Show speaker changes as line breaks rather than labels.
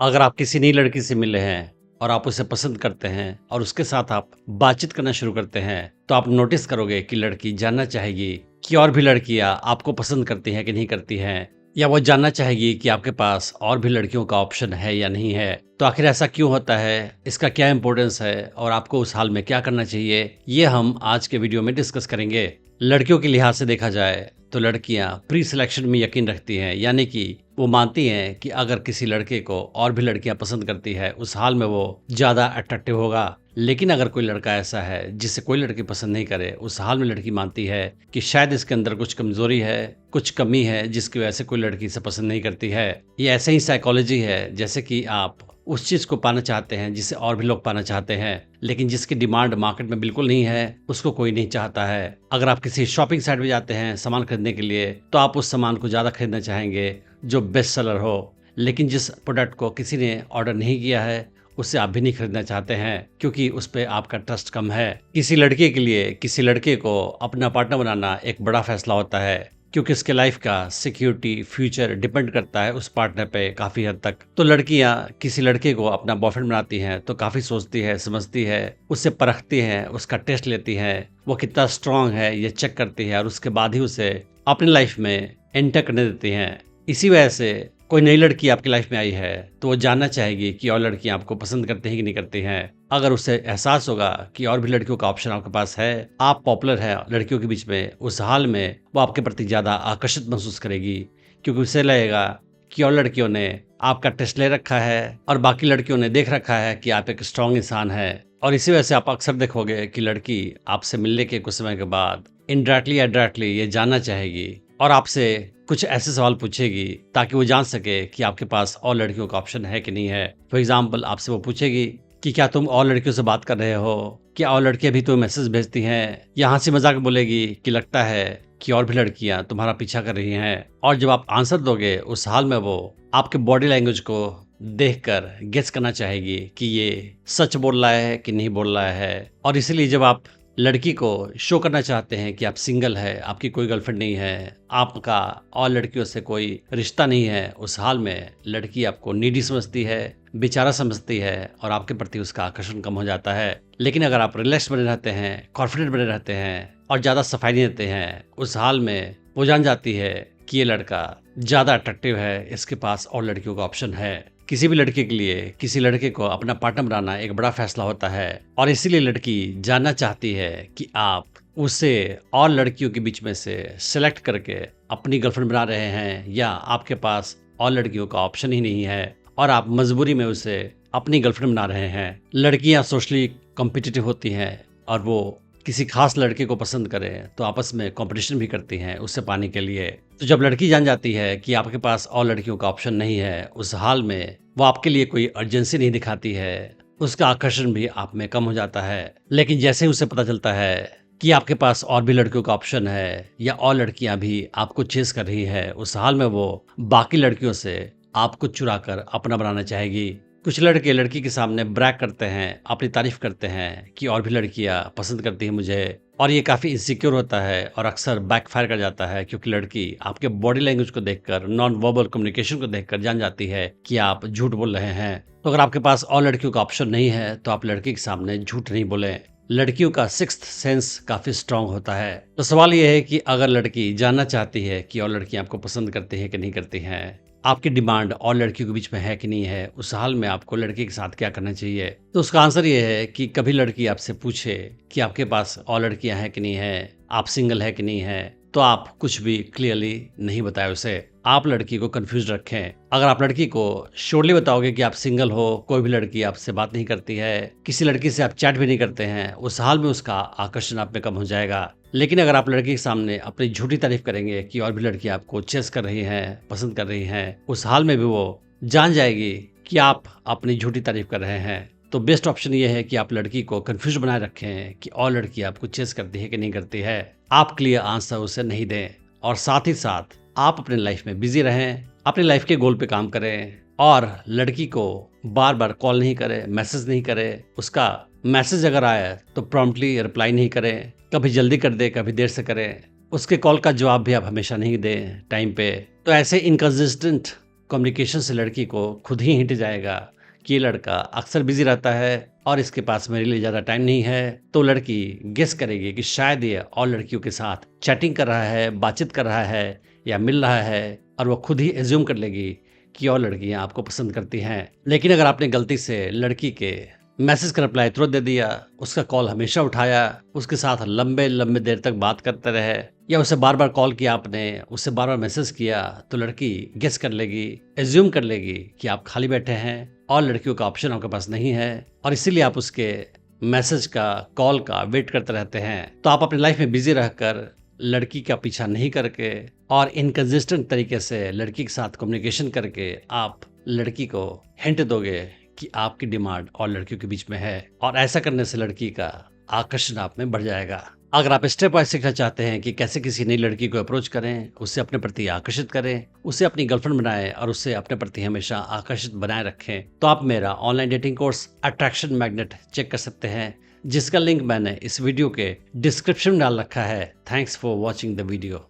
अगर आप किसी नई लड़की से मिले हैं और आप उसे पसंद करते हैं और उसके साथ आप बातचीत करना शुरू करते हैं, तो आप नोटिस करोगे कि लड़की जानना चाहेगी कि और भी लड़कियां आपको पसंद करती हैं कि नहीं करती हैं, या वो जानना चाहेगी कि आपके पास और भी लड़कियों का ऑप्शन है या नहीं है। तो आखिर ऐसा क्यों होता है, इसका क्या इंपॉर्टेंस है और आपको उस हाल में क्या करना चाहिए, ये हम आज के वीडियो में डिस्कस करेंगे। लड़कियों के लिहाज से देखा जाए तो लड़कियां प्री सिलेक्शन में यकीन रखती हैं, यानी कि वो मानती हैं कि अगर किसी लड़के को और भी लड़कियां पसंद करती है उस हाल में वो ज़्यादा अट्रैक्टिव होगा। लेकिन अगर कोई लड़का ऐसा है जिसे कोई लड़की पसंद नहीं करे, उस हाल में लड़की मानती है कि शायद इसके अंदर कुछ कमजोरी है, कुछ कमी है, जिसकी वजह से कोई लड़की इसे पसंद नहीं करती है। ये ऐसे ही साइकोलॉजी है जैसे कि आप उस चीज को पाना चाहते हैं जिसे और भी लोग पाना चाहते हैं, लेकिन जिसकी डिमांड मार्केट में बिल्कुल नहीं है, उसको कोई नहीं चाहता है। अगर आप किसी शॉपिंग साइट में जाते हैं सामान खरीदने के लिए, तो आप उस सामान को ज्यादा खरीदना चाहेंगे जो बेस्ट सेलर हो, लेकिन जिस प्रोडक्ट को किसी ने ऑर्डर नहीं किया है उससे आप भी नहीं खरीदना चाहते हैं, क्योंकि उस पर आपका ट्रस्ट कम है। किसी लड़के के लिए किसी लड़के को अपना पार्टनर बनाना एक बड़ा फैसला होता है, क्योंकि उसके लाइफ का सिक्योरिटी फ्यूचर डिपेंड करता है उस पार्टनर पे काफी हद तक। तो लड़कियां किसी लड़के को अपना बॉयफ्रेंड बनाती हैं तो काफी सोचती है, समझती है, उससे परखती हैं, उसका टेस्ट लेती हैं, वो कितना स्ट्रांग है ये चेक करती है और उसके बाद ही उसे अपनी लाइफ में एंटर करने देती हैं। इसी वजह से कोई नई लड़की आपकी लाइफ में आई है तो वो जानना चाहेगी कि और लड़कियां आपको पसंद करती हैं कि नहीं करती हैं। अगर उसे एहसास होगा कि और भी लड़कियों का ऑप्शन आपके पास है, आप पॉपुलर है लड़कियों के बीच में, उस हाल में वो आपके प्रति ज्यादा आकर्षित महसूस करेगी, क्योंकि उसे लगेगा कि और लड़कियों ने आपका टेस्ट ले रखा है और बाकी लड़कियों ने देख रखा है कि आप एक स्ट्रांग इंसान है। और इसी वजह से आप अक्सर देखोगे कि लड़की आपसे मिलने के कुछ समय के बाद इनडायरेक्टली या डायरेक्टली ये जानना चाहेगी और आपसे कुछ ऐसे सवाल पूछेगी ताकि वो जान सके कि आपके पास और लड़कियों का ऑप्शन है कि नहीं है। फॉर एग्जाम्पल, आपसे वो पूछेगी कि क्या तुम और लड़कियों से बात कर रहे हो, क्या और लड़कियां भी तुम्हें मैसेज भेजती हैं, या हंसी मजाक बोलेगी कि लगता है कि और भी लड़कियां तुम्हारा पीछा कर रही हैं। और जब आप आंसर दोगे उस हाल में वो आपके बॉडी लैंग्वेज को देखकर गेस करना चाहेगी कि ये सच बोल रहा है कि नहीं बोल रहा है। और इसलिए जब आप लड़की को शो करना चाहते हैं कि आप सिंगल है, आपकी कोई गर्लफ्रेंड नहीं है, आपका और लड़कियों से कोई रिश्ता नहीं है, उस हाल में लड़की आपको नीडी समझती है, बेचारा समझती है और आपके प्रति उसका आकर्षण कम हो जाता है। लेकिन अगर आप रिलैक्स बने रहते हैं, कॉन्फिडेंट बने रहते हैं और ज्यादा सफाई नहीं देते हैं, उस हाल में वो जान जाती है कि ये लड़का ज्यादा अट्रैक्टिव है, इसके पास और लड़कियों का ऑप्शन है। किसी भी लड़के के लिए किसी लड़के को अपना पार्टनर बनाना एक बड़ा फैसला होता है और इसीलिए लड़की जानना चाहती है कि आप उसे और लड़कियों के बीच में से सिलेक्ट करके अपनी गर्लफ्रेंड बना रहे हैं, या आपके पास और लड़कियों का ऑप्शन ही नहीं है और आप मजबूरी में उसे अपनी गर्लफ्रेंड बना रहे हैं। लड़कियां सोशली कॉम्पिटिटिव होती हैं और वो किसी खास लड़के को पसंद करें तो आपस में कंपटीशन भी करती हैं उससे पाने के लिए। तो जब लड़की जान जाती है कि आपके पास और लड़कियों का ऑप्शन नहीं है, उस हाल में वो आपके लिए कोई अर्जेंसी नहीं दिखाती है, उसका आकर्षण भी आप में कम हो जाता है। लेकिन जैसे ही उसे पता चलता है कि आपके पास और भी लड़कियों का ऑप्शन है या और लड़कियां भी आपको चेस कर रही है, उस हाल में वो बाकी लड़कियों से आपको चुरा कर अपना बनाना चाहेगी। कुछ लड़के लड़की के सामने ब्रैग करते हैं, अपनी तारीफ करते हैं कि और भी लड़कियां पसंद करती हैं मुझे, और ये काफी इनसिक्योर होता है और अक्सर बैकफायर कर जाता है, क्योंकि लड़की आपके बॉडी लैंग्वेज को देखकर, नॉन वर्बल कम्युनिकेशन को देखकर जान जाती है कि आप झूठ बोल रहे हैं। तो अगर आपके पास और लड़कियों का ऑप्शन नहीं है तो आप लड़की के सामने झूठ नहीं बोले। लड़कियों का सिक्स्थ सेंस काफी स्ट्रांग होता है। तो सवाल यह है कि अगर लड़की जानना चाहती है कि और लड़कियां आपको पसंद करती हैं कि नहीं करती हैं, आपकी डिमांड और लड़कियों के बीच में है कि नहीं है, उस हाल में आपको लड़की के साथ क्या करना चाहिए। तो उसका आंसर ये है कि कभी लड़की आपसे पूछे कि आपके पास और लड़कियां हैं कि नहीं है, आप सिंगल है कि नहीं है, तो आप कुछ भी क्लियरली नहीं बताए उसे। आप लड़की को कंफ्यूज रखें। अगर आप लड़की को श्योरली बताओगे कि आप सिंगल हो, कोई भी लड़की आपसे बात नहीं करती है, किसी लड़की से आप चैट भी नहीं करते हैं, उस हाल में उसका आकर्षण आप में कम हो जाएगा। लेकिन अगर आप लड़की के सामने अपनी झूठी तारीफ करेंगे कि और भी लड़की आपको चेस कर रही हैं, पसंद कर रही हैं, उस हाल में भी वो जान जाएगी कि आप अपनी झूठी तारीफ कर रहे हैं। तो बेस्ट ऑप्शन ये है कि आप लड़की को कंफ्यूज बनाए रखें कि और लड़की आपको चेस करती है कि नहीं करती है। आप क्लियर आंसर उसे नहीं दें और साथ ही साथ आप अपने लाइफ में बिजी रहें, अपनी लाइफ के गोल पे काम करें और लड़की को बार बार कॉल नहीं करें, मैसेज नहीं करें। उसका मैसेज अगर आया तो प्रॉम्प्टली रिप्लाई नहीं करें, कभी जल्दी कर दे, कभी देर से करें। उसके कॉल का जवाब भी आप हमेशा नहीं दें टाइम पे। तो ऐसे इनकंसिस्टेंट कम्युनिकेशन से लड़की को खुद ही हिंट जाएगा कि ये लड़का अक्सर बिजी रहता है और इसके पास मेरे लिए ज़्यादा टाइम नहीं है। तो लड़की गेस करेगी कि शायद ये और लड़कियों के साथ चैटिंग कर रहा है, बातचीत कर रहा है या मिल रहा है, और वो खुद ही एज्यूम कर लेगी कि और लड़कियां आपको पसंद करती हैं। लेकिन अगर आपने गलती से लड़की के मैसेज का रिप्लाई तुरंत दे दिया, उसका कॉल हमेशा उठाया, उसके साथ लंबे लंबे देर तक बात करते रहे, या उसे बार बार कॉल किया आपने, उससे बार बार मैसेज किया, तो लड़की गेस कर लेगी, एज्यूम कर लेगी कि आप खाली बैठे हैं और लड़कियों का ऑप्शन आपके पास नहीं है, और इसीलिए आप उसके मैसेज का, कॉल का वेट करते रहते हैं। तो आप अपनी लाइफ में बिजी रहकर लड़की का पीछा नहीं करके और इनकंसिस्टेंट तरीके से लड़की के साथ कम्युनिकेशन करके आप लड़की को हिंट दोगे कि आपकी डिमांड और लड़कियों के बीच में है, और ऐसा करने से लड़की का आकर्षण आप में बढ़ जाएगा। अगर आप स्टेप वाइज सीखना चाहते हैं कि कैसे किसी नई लड़की को अप्रोच करें, उससे अपने प्रति आकर्षित करें, उसे अपनी गर्लफ्रेंड बनाएं और उससे अपने प्रति हमेशा आकर्षित बनाए रखें, तो आप मेरा online dating course attraction magnet check कर सकते हैं, जिसका लिंक मैंने इस वीडियो के डिस्क्रिप्शन में डाल रखा है। Thanks for watching the video.